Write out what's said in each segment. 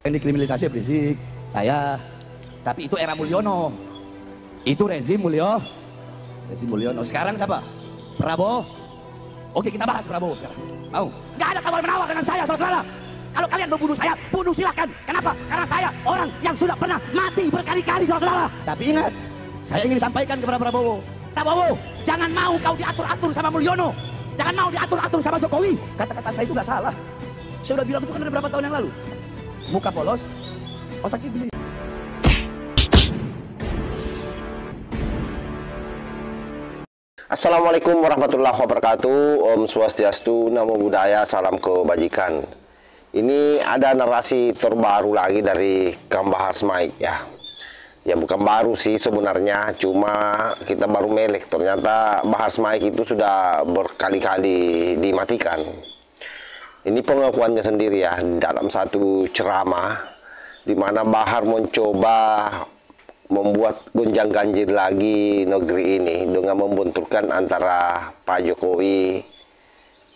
Yang dikriminalisasi Rizik, saya. Tapi itu era Mulyono. Itu rezim Mulyono. Sekarang siapa? Prabowo. Oke, kita bahas Prabowo sekarang. Mau? Nggak ada tawar-menawar dengan saya, saudara-saudara. Kalau kalian membunuh saya, bunuh silakan. Kenapa? Karena saya orang yang sudah pernah mati berkali-kali, saudara-saudara. Tapi ingat, saya ingin sampaikan kepada Prabowo. Prabowo, jangan mau kau diatur-atur sama Mulyono. Jangan mau diatur-atur sama Jokowi. Kata-kata saya itu nggak salah. Saya udah bilang itu kan ada berapa tahun yang lalu. Muka polos, otak iblis. Assalamualaikum warahmatullahi wabarakatuh. Om Swastiastu, Namo Buddhaya, salam kebajikan. Ini ada narasi terbaru lagi dari Kang Bahar Smaiq ya. Ya bukan baru sih sebenarnya, cuma kita baru melek. Ternyata Bahar Smaiq itu sudah berkali-kali dimatikan. Ini pengakuannya sendiri ya, dalam satu ceramah di mana Bahar mencoba membuat gonjang-ganjing lagi negeri ini dengan membenturkan antara Pak Jokowi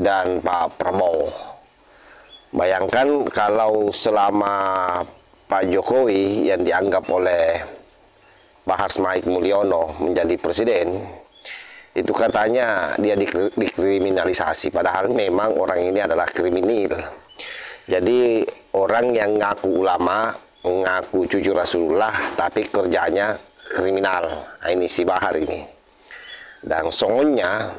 dan Pak Prabowo. Bayangkan kalau selama Pak Jokowi yang dianggap oleh Bahar Smaiq Mulyono menjadi presiden, itu katanya dia dikriminalisasi, padahal memang orang ini adalah kriminal. Jadi orang yang ngaku ulama, ngaku cucu Rasulullah, tapi kerjanya kriminal. Nah, ini si Bahar ini. Dan songonya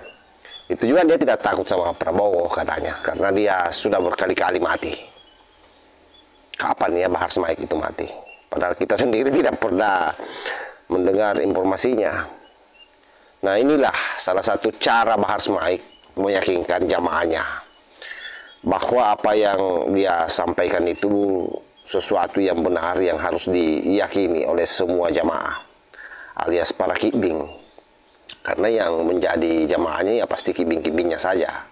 itu juga dia tidak takut sama Prabowo katanya, karena dia sudah berkali-kali mati. Kapan ya Bahar Smaiq itu mati? Padahal kita sendiri tidak pernah mendengar informasinya. Nah, inilah salah satu cara Bahar Smaiq meyakinkan jamaahnya bahwa apa yang dia sampaikan itu sesuatu yang benar, yang harus diyakini oleh semua jamaah alias para kibing. Karena yang menjadi jamaahnya ya pasti kibing-kibingnya saja.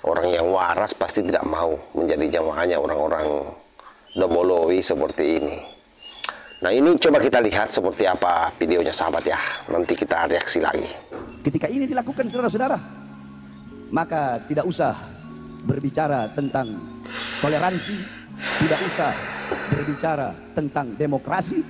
Orang yang waras pasti tidak mau menjadi jamaahnya orang-orang domolowi seperti ini. Nah, ini coba kita lihat seperti apa videonya sahabat ya. Nanti kita reaksi lagi. Ketika ini dilakukan saudara-saudara, maka tidak usah berbicara tentang toleransi, tidak usah berbicara tentang demokrasi.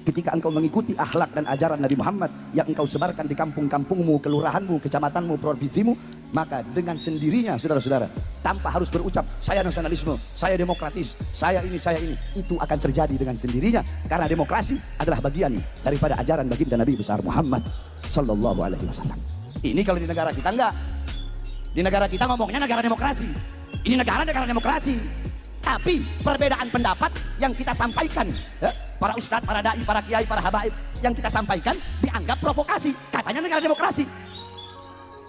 Ketika engkau mengikuti akhlak dan ajaran Nabi Muhammad yang engkau sebarkan di kampung-kampungmu, kelurahanmu, kecamatanmu, provinsimu, maka dengan sendirinya saudara-saudara, tanpa harus berucap saya nasionalisme, saya demokratis, saya ini, itu akan terjadi dengan sendirinya, karena demokrasi adalah bagian daripada ajaran baginda Nabi besar Muhammad sallallahu alaihi wasallam. Ini kalau di negara kita enggak. Di negara kita ngomongnya negara demokrasi. Ini negara demokrasi. Tapi perbedaan pendapat yang kita sampaikan, para ustadz, para dai, para kiai, para habaib, yang kita sampaikan dianggap provokasi. Katanya negara demokrasi.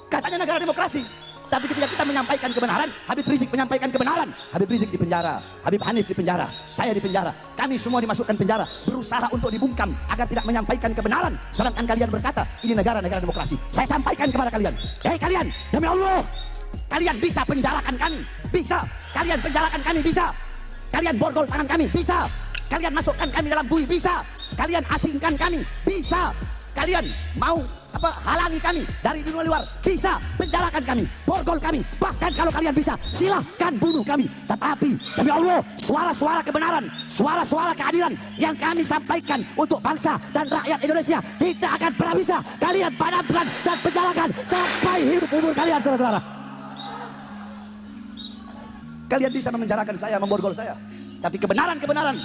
Katanya negara demokrasi. Tapi ketika kita menyampaikan kebenaran, Habib Rizik menyampaikan kebenaran. Habib Rizik di penjara, Habib Hanif di penjara, saya di penjara, kami semua dimasukkan penjara, berusaha untuk dibungkam agar tidak menyampaikan kebenaran. Sedangkan kalian berkata ini negara demokrasi. Saya sampaikan kepada kalian, hei kalian, demi Allah, kalian bisa penjarakan kami, bisa. Kalian penjarakan kami, bisa. Kalian borgol tangan kami, bisa. Kalian masukkan kami dalam bui, bisa. Kalian asingkan kami, bisa. Kalian mau halangi kami dari dunia luar, bisa. Penjarakan kami, borgol kami, bahkan kalau kalian bisa silahkan bunuh kami. Tetapi demi Allah, suara-suara kebenaran, suara-suara keadilan yang kami sampaikan untuk bangsa dan rakyat Indonesia tidak akan pernah bisa kalian padamkan dan penjarakan sampai hidup umur kalian, saudara-saudara. Kalian bisa memenjarakan saya, memborgol saya, tapi kebenaran-kebenaran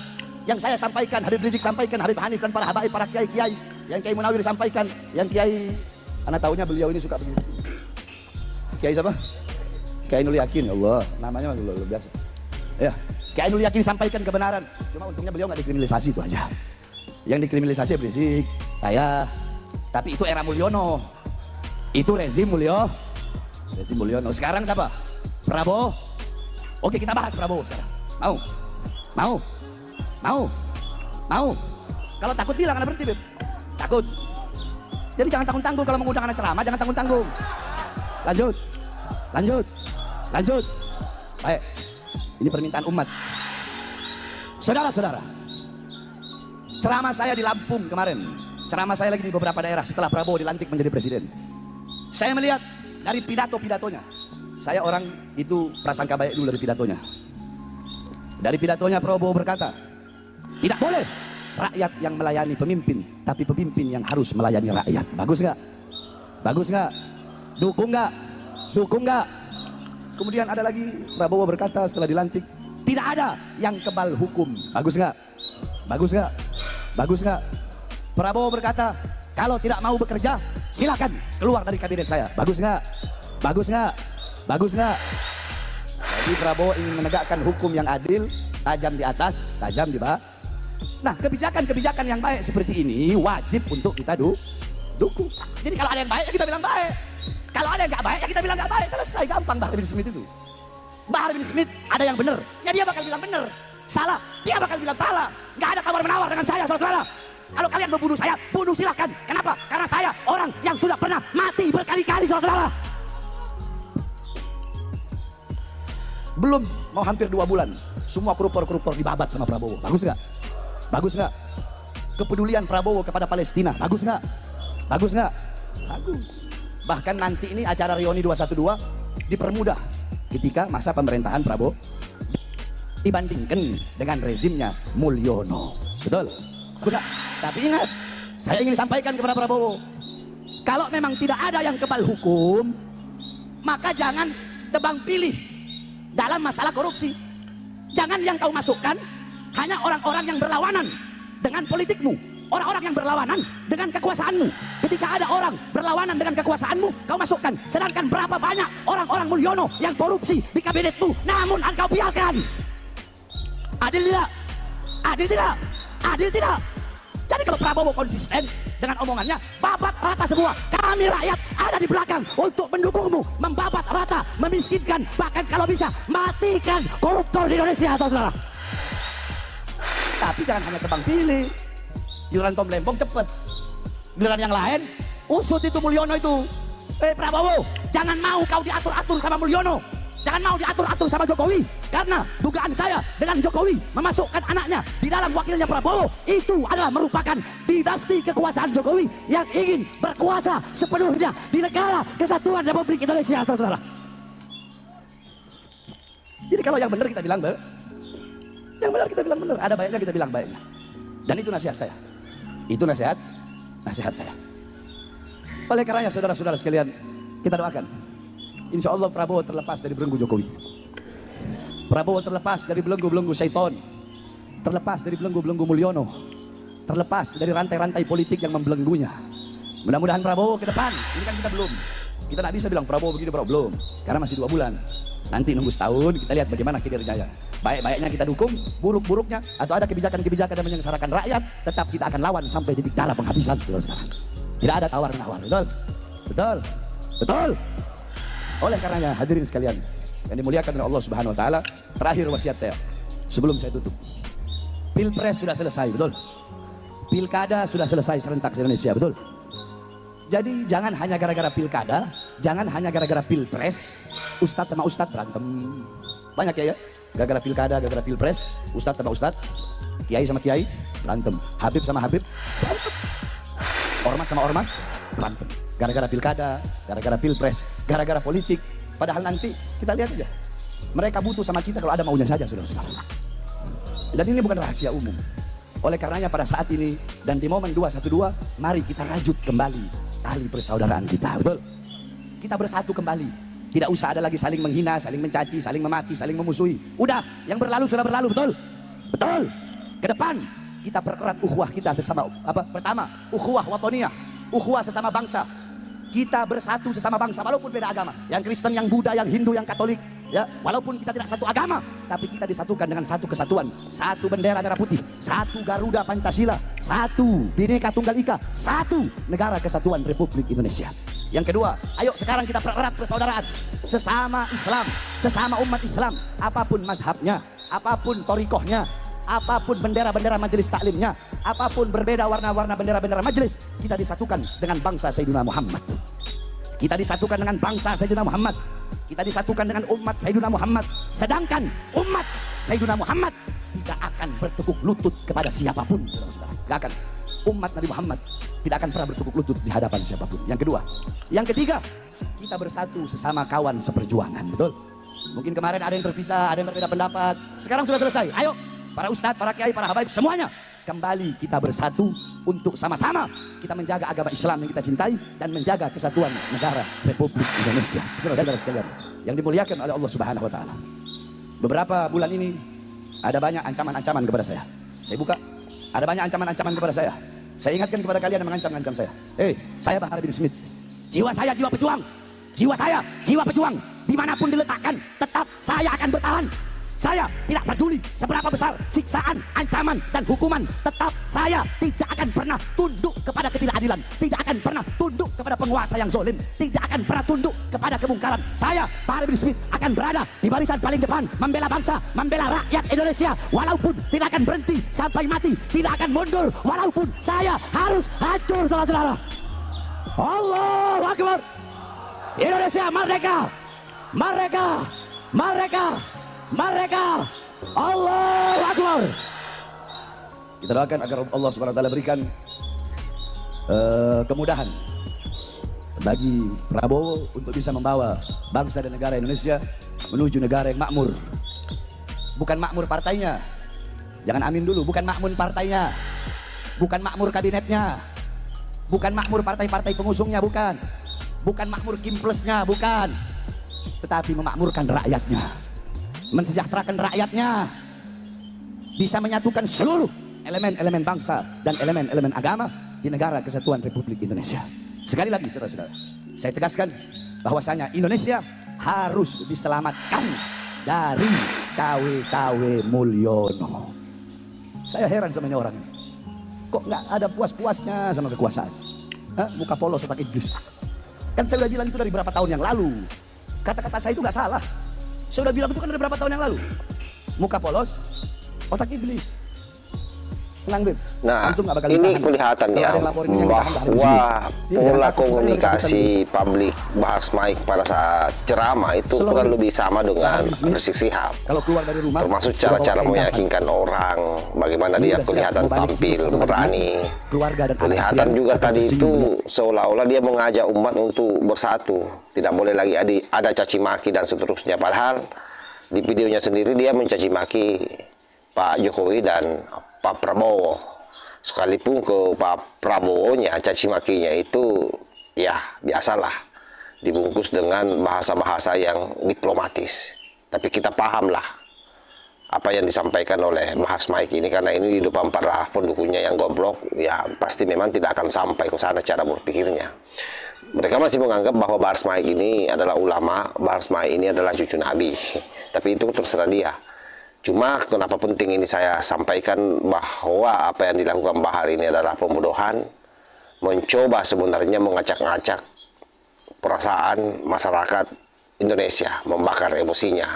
yang saya sampaikan, Habib Rizik sampaikan, Habib Hanif dan para habaib, para kiai-kiai, yang Kiai Munawir sampaikan, yang Kiai, anak tahunya beliau ini suka begini. Kiai siapa? Kiai Nur Yakin, Allah, namanya luar biasa. Ya, Kiai Nur Yakin sampaikan kebenaran, cuma untungnya beliau nggak dikriminalisasi, itu aja. Yang dikriminalisasi Rizik, saya. Tapi itu era Mulyono, itu rezim Mulyono. Sekarang siapa? Prabowo. Oke, kita bahas Prabowo sekarang. Mau. Kalau takut bilang, anak berhenti, Beb. Takut. Jadi jangan tanggung-tanggung kalau mengundang anak ceramah, jangan tanggung-tanggung. Lanjut. Baik. Ini permintaan umat. Saudara-saudara, ceramah saya di Lampung kemarin, ceramah saya lagi di beberapa daerah setelah Prabowo dilantik menjadi presiden. Saya melihat dari pidato-pidatonya. Saya orang itu prasangka baik dulu dari pidatonya. Dari pidatonya Prabowo berkata, Tidak boleh rakyat yang melayani pemimpin, tapi pemimpin yang harus melayani rakyat. Bagus nggak? Bagus nggak? Dukung nggak? Dukung nggak? Kemudian ada lagi, Prabowo berkata setelah dilantik, tidak ada yang kebal hukum. Bagus nggak? Bagus nggak? Bagus nggak? Prabowo berkata, kalau tidak mau bekerja, silakan keluar dari kabinet saya. Bagus nggak? Bagus nggak? Bagus nggak? Jadi Prabowo ingin menegakkan hukum yang adil, tajam di atas, tajam di bawah. Nah, kebijakan-kebijakan yang baik seperti ini wajib untuk kita dukung. Jadi kalau ada yang baik, ya kita bilang baik. Kalau ada yang nggak baik, ya kita bilang nggak baik. Selesai, gampang. Bahar bin Smith itu. Bahar bin Smith ada yang benar, ya dia bakal bilang benar. Salah, dia bakal bilang salah. Nggak ada tawar-menawar dengan saya, saudara-saudara. Kalau kalian membunuh saya, bunuh silakan. Kenapa? Karena saya orang yang sudah pernah mati berkali-kali, saudara-saudara. Belum mau hampir 2 bulan, semua koruptor-koruptor dibabat sama Prabowo. Bagus nggak? Bagus nggak? Kepedulian Prabowo kepada Palestina, bagus nggak? Bagus nggak? Bagus. Bahkan nanti ini acara reuni 212 dipermudah ketika masa pemerintahan Prabowo dibandingkan dengan rezimnya Mulyono. Betul? Bagus nggak? Tapi ingat, saya ingin sampaikan kepada Prabowo, kalau memang tidak ada yang kebal hukum, maka jangan tebang pilih dalam masalah korupsi. Jangan yang kau masukkan hanya orang-orang yang berlawanan dengan politikmu, orang-orang yang berlawanan dengan kekuasaanmu. Ketika ada orang berlawanan dengan kekuasaanmu, kau masukkan. Sedangkan berapa banyak orang-orang Mulyono yang korupsi di kabinetmu, namun engkau biarkan. Adil tidak? Adil tidak? Adil tidak? Jadi kalau Prabowo konsisten dengan omongannya, babat rata semua. Kami rakyat ada di belakang untuk mendukungmu, membabat rata, memiskinkan, bahkan kalau bisa matikan koruptor di Indonesia, saudara. Tapi jangan hanya tebang pilih. Giliran Tom Lembong cepet, giliran yang lain usut itu Mulyono itu. Prabowo, jangan mau kau diatur-atur sama Mulyono, jangan mau diatur-atur sama Jokowi. Karena dugaan saya dengan Jokowi memasukkan anaknya di dalam wakilnya Prabowo, itu adalah merupakan dinasti kekuasaan Jokowi yang ingin berkuasa sepenuhnya di negara kesatuan Republik Indonesia, saudara. Jadi kalau yang benar kita bilang benar, yang benar kita bilang benar, ada baiknya kita bilang baiknya. Dan itu nasihat saya. Itu nasihat saya. Oleh karenanya saudara-saudara sekalian, kita doakan, insya Allah Prabowo terlepas dari belenggu Jokowi. Prabowo terlepas dari belenggu-belenggu syaitan, terlepas dari belenggu-belenggu Mulyono, terlepas dari rantai-rantai politik yang membelenggunya. Mudah-mudahan Prabowo ke depan, ini kan kita belum, kita tidak bisa bilang Prabowo begini, belum, karena masih 2 bulan. Nanti nunggu setahun, kita lihat bagaimana kinerjanya. Baik-baiknya kita dukung, buruk-buruknya atau ada kebijakan-kebijakan yang menyengsarakan rakyat, tetap kita akan lawan sampai titik darah penghabisan. Tidak ada tawar-menawar, betul? Betul? Betul? Oleh karenanya hadirin sekalian yang dimuliakan oleh Allah Subhanahu Wa Taala, terakhir wasiat saya sebelum saya tutup. Pilpres sudah selesai, betul? Pilkada sudah selesai serentak di Indonesia, betul? Jadi jangan hanya gara-gara pilkada, jangan hanya gara-gara pilpres, ustadz sama ustadz berantem. Banyak ya, gara-gara pilkada, gara-gara pilpres, ustadz sama ustadz, kiai sama kiai berantem, habib sama habib berantem, ormas sama ormas berantem. Gara-gara pilkada, gara-gara pilpres, gara-gara politik. Padahal nanti kita lihat aja, mereka butuh sama kita kalau ada maunya saja, saudara-saudara. Dan ini bukan rahasia umum. Oleh karenanya pada saat ini dan di momen 212, mari kita rajut kembali tali persaudaraan kita, betul? Kita bersatu kembali. Tidak usah ada lagi saling menghina, saling mencaci, saling memaki, saling memusuhi. Udah, yang berlalu sudah berlalu, betul? Betul. Ke depan kita pererat ukhuwah kita sesama pertama, ukhuwah watoniyah, ukhuwah sesama bangsa. Kita bersatu sesama bangsa walaupun beda agama. Yang Kristen, yang Buddha, yang Hindu, yang Katolik, ya, walaupun kita tidak satu agama, tapi kita disatukan dengan satu kesatuan, satu bendera merah putih, satu Garuda Pancasila, satu Bhinneka Tunggal Ika, satu negara kesatuan Republik Indonesia. Yang kedua, ayo sekarang kita pererat persaudaraan sesama Islam, sesama umat Islam, apapun mazhabnya, apapun torikohnya, apapun bendera-bendera majelis taklimnya, apapun berbeda warna-warna bendera-bendera majelis, kita disatukan dengan bangsa Sayyidina Muhammad. Kita disatukan dengan bangsa Sayyidina Muhammad. Kita disatukan dengan umat Sayyidina Muhammad. Sedangkan umat Sayyidina Muhammad tidak akan bertekuk lutut kepada siapapun, saudara-saudara. Tidak akan. Umat Nabi Muhammad tidak akan pernah bertekuk lutut di hadapan siapapun. Yang kedua. Yang ketiga, kita bersatu sesama kawan seperjuangan, betul? Mungkin kemarin ada yang terpisah, ada yang berbeda pendapat. Sekarang sudah selesai. Ayo para ustadz, para kiai, para habaib, semuanya kembali kita bersatu untuk sama-sama kita menjaga agama Islam yang kita cintai dan menjaga kesatuan negara Republik Indonesia. Saudara-saudara sekalian yang dimuliakan oleh Allah Subhanahu wa taala. Beberapa bulan ini ada banyak ancaman-ancaman kepada saya. Saya buka, ada banyak ancaman-ancaman kepada saya. Saya ingatkan kepada kalian yang mengancam-ancam saya. Saya Bahar bin Smith. Jiwa saya jiwa pejuang. Jiwa saya jiwa pejuang. Dimanapun diletakkan, tetap saya akan bertahan. Saya tidak peduli seberapa besar siksaan, ancaman, dan hukuman. Tetap saya tidak akan pernah tunduk kepada ketidakadilan. Tidak akan pernah tunduk kepada penguasa yang zalim. Tidak akan pernah tunduk kepada kemungkaran. Saya, Bahar bin Smith, akan berada di barisan paling depan. Membela bangsa, membela rakyat Indonesia. Walaupun tidak akan berhenti sampai mati. Tidak akan mundur. Walaupun saya harus hancur, saudara-saudara. Allahu Akbar. Indonesia merdeka. Merdeka. Merdeka. Merdeka. Allahu Akbar. Kita doakan agar Allah Subhanahu wa taala berikan kemudahan bagi Prabowo untuk bisa membawa bangsa dan negara Indonesia menuju negara yang makmur. Bukan makmur partainya. Jangan amin dulu, bukan makmur partainya. Bukan makmur kabinetnya. Bukan makmur partai-partai pengusungnya, bukan. Bukan makmur kimplesnya, bukan. Tetapi memakmurkan rakyatnya. Mensejahterakan rakyatnya, bisa menyatukan seluruh elemen-elemen bangsa dan elemen-elemen agama di negara kesatuan Republik Indonesia. Sekali lagi saudara-saudara, saya tegaskan bahwasanya Indonesia harus diselamatkan dari cawe-cawe Mulyono. Saya heran sama ini orang, kok nggak ada puas-puasnya sama kekuasaan? Muka polos otak iblis. Kan saya udah bilang itu dari berapa tahun yang lalu. Kata-kata saya itu nggak salah. Saya udah bilang itu kan ada berapa tahun yang lalu. Muka polos, otak iblis. Tenang, Beb. Nah, ini kelihatan ya bahwa pola komunikasi publik Bahar Smaik pada saat ceramah itu kurang lebih sama dengan Rizik Syihab. Kalau keluar dari rumah, termasuk cara-cara meyakinkan orang, bagaimana dia kelihatan tampil berani. Kelihatan juga tadi itu seolah-olah dia mengajak umat untuk bersatu. Tidak boleh lagi ada caci maki dan seterusnya. Padahal di videonya sendiri dia mencaci maki Pak Jokowi dan Pak Prabowo. Sekalipun ke Pak Prabowo-nya caci makinya itu ya biasalah, dibungkus dengan bahasa-bahasa yang diplomatis. Tapi kita pahamlah apa yang disampaikan oleh Bahar Smaik ini, karena ini di depan para pendukungnya yang goblok, ya pasti memang tidak akan sampai ke sana cara berpikirnya. Mereka masih menganggap bahwa Bahar Smaik ini adalah ulama, Bahar Smaik ini adalah cucu Nabi. Tapi itu terserah dia. Cuma kenapa penting ini saya sampaikan bahwa apa yang dilakukan Bahar ini adalah pembodohan, mencoba sebenarnya mengacak-ngacak perasaan masyarakat Indonesia, membakar emosinya,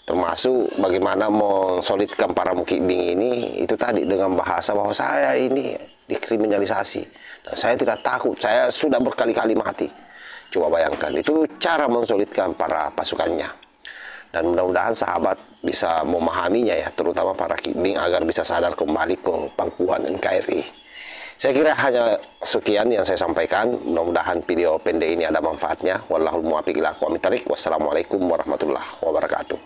termasuk bagaimana mensolidkan para mukibing ini itu tadi dengan bahasa bahwa saya ini dikriminalisasi dan saya tidak takut, saya sudah berkali-kali mati. Coba bayangkan, itu cara mensolidkan para pasukannya. Dan mudah-mudahan sahabat bisa memahaminya ya, terutama para kibing agar bisa sadar kembali ke pangkuan NKRI. Saya kira hanya sekian yang saya sampaikan. Mudah-mudahan video pendek ini ada manfaatnya. Wallahul muwaffiq ila aqwamit thoriq. Wassalamualaikum warahmatullahi wabarakatuh.